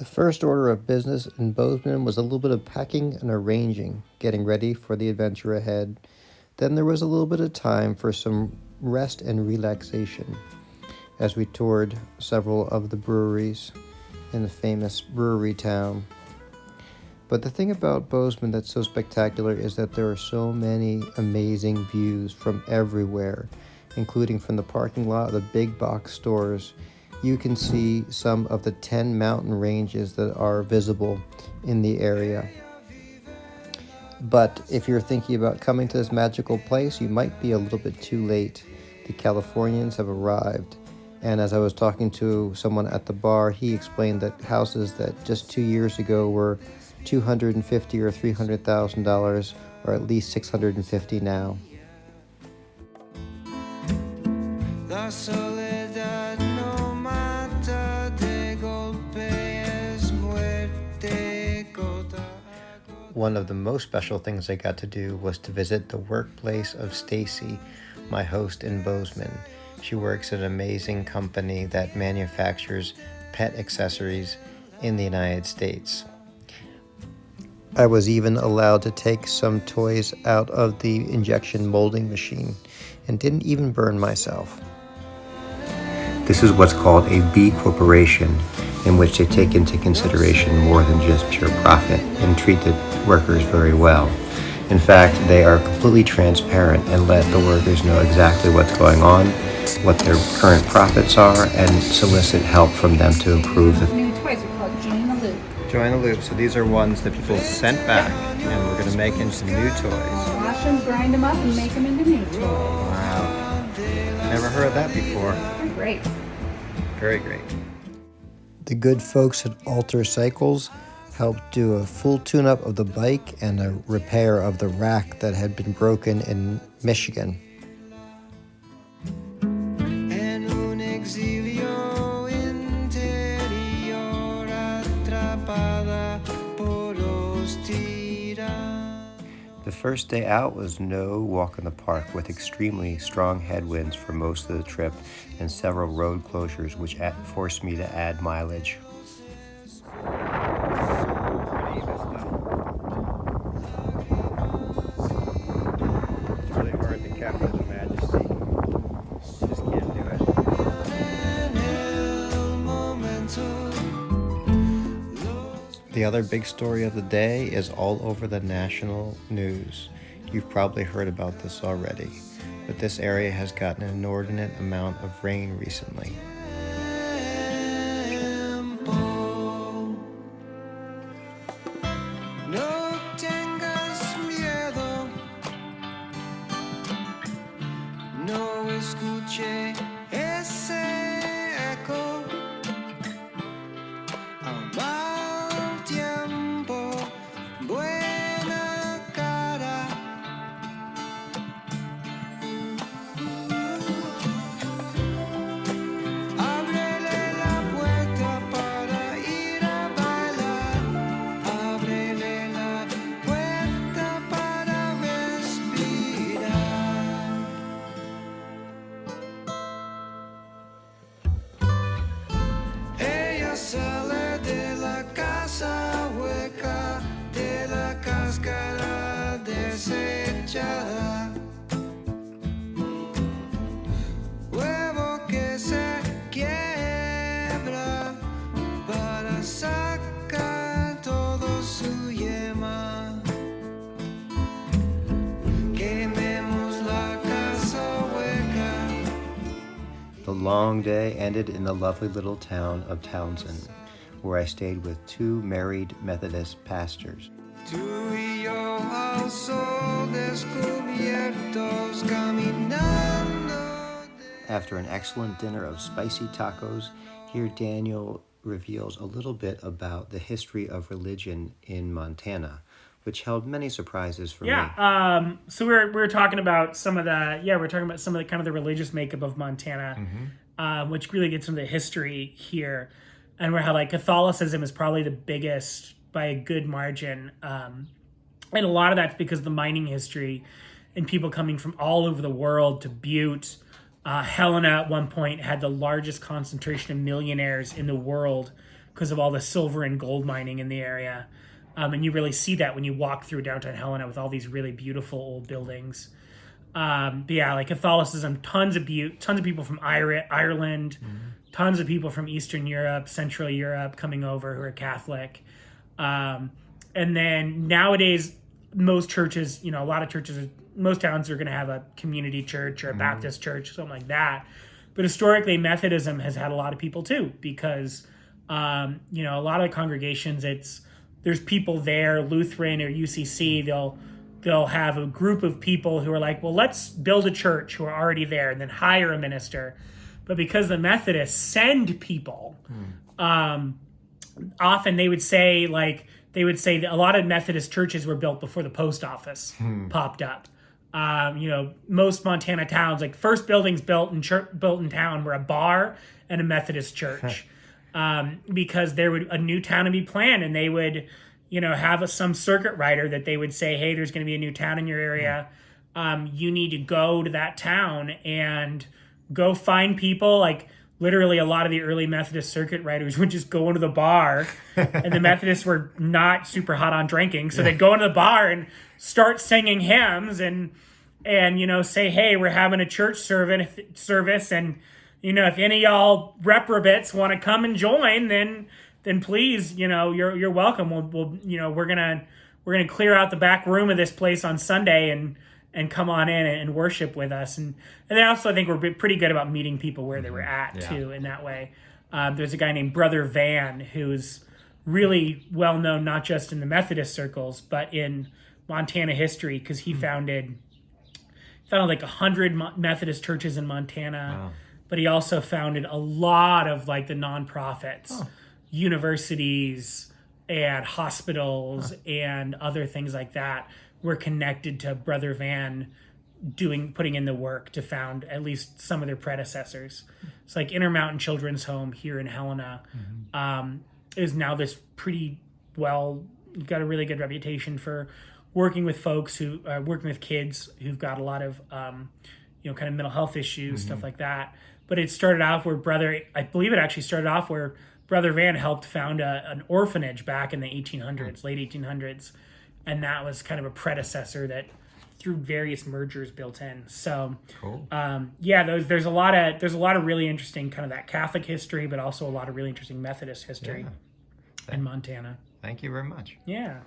The first order of business in Bozeman was a little bit of packing and arranging, getting ready for the adventure ahead. Then there was a little bit of time for some rest and relaxation as we toured several of the breweries in the famous brewery town. But the thing about Bozeman that's so spectacular is that there are so many amazing views from everywhere, including from the parking lot of the big box stores. You can see some of the 10 mountain ranges that are visible in the area. But if you're thinking about coming to this magical place, you might be a little bit too late. The Californians have arrived. And as I was talking to someone at the bar, he explained that houses that just 2 years ago were $250,000 or $300,000 are at least $650,000 now. One of the most special things I got to do was to visit the workplace of Stacy, my host in Bozeman. She works at an amazing company that manufactures pet accessories in the United States. I was even allowed to take some toys out of the injection molding machine and didn't even burn myself. This is what's called a B corporation, in which they take into consideration more than just pure profit and treat the workers very well. In fact, they are completely transparent and let the workers know exactly what's going on, what their current profits are, and solicit help from them to improve the new toys are called Join the Loop. Join the Loop. So these are ones that people sent back, and we're going to make into new toys. Wash them, grind them up, and make them into new toys. Wow. Never heard of that before. They're great. Very great. The good folks at Alter Cycles helped do a full tune-up of the bike and a repair of the rack that had been broken in Michigan. The first day out was no walk in the park, with extremely strong headwinds for most of the trip and several road closures which forced me to add mileage. It's really hard to capture the majesty. Just can't do it. The other big story of the day is all over the national news. You've probably heard about this already, but this area has gotten an inordinate amount of rain recently. The long day ended in the lovely little town of Tonsend, where I stayed with two married Methodist pastors. After an excellent dinner of spicy tacos, here Daniel reveals a little bit about the history of religion in Montana, which held many surprises for me. So we're talking about some of the kind of the religious makeup of Montana, which really gets into the history here, and where how like Catholicism is probably the biggest by a good margin, and a lot of that's because of the mining history and people coming from all over the world to Butte. Helena at one point had the largest concentration of millionaires in the world because of all the silver and gold mining in the area. And you really see that when you walk through downtown Helena with all these really beautiful old buildings. But yeah, like Catholicism, tons of people from Ireland, tons of people from Eastern Europe, Central Europe coming over who are Catholic. And then nowadays, most churches, a lot of churches, most towns are going to have a community church or a Baptist church, something like that. But historically, Methodism has had a lot of people too, because, a lot of the congregations, there's people there, Lutheran or UCC, they'll have a group of people who are like, well, let's build a church who are already there and then hire a minister. But because the Methodists send people, often they would say that a lot of Methodist churches were built before the post office popped up. Most Montana towns, like first buildings built in town were a bar and a Methodist church. Because there would a new town to be planned, and they would, have some circuit rider that they would say, hey, there's going to be a new town in your area. You need to go to that town and go find people. Like literally a lot of the early Methodist circuit riders would just go into the bar, and the Methodists were not super hot on drinking. So they'd go into the bar and start singing hymns and say, hey, we're having a church service, and if any of y'all reprobates want to come and join, then please, you're welcome. We're gonna clear out the back room of this place on Sunday and come on in and worship with us. And they also, I think, we're pretty good about meeting people where they were at too. In that way, there's a guy named Brother Van who's really well known not just in the Methodist circles but in Montana history, because he founded like 100 Methodist churches in Montana. Wow. But he also founded a lot of like the nonprofits, universities and hospitals and other things like that were connected to Brother Van putting in the work to found at least some of their predecessors. It's like Intermountain Children's Home here in Helena is now this pretty got a really good reputation for working with folks working with kids who've got a lot of, kind of mental health issues, stuff like that. But it started off where I believe it actually started off where Brother Van helped found an orphanage back in the 1800s, late 1800s. And that was kind of a predecessor that through various mergers built in. So, cool. There's a lot of really interesting kind of that Catholic history, but also a lot of really interesting Methodist history in Montana. Thank you very much. Yeah.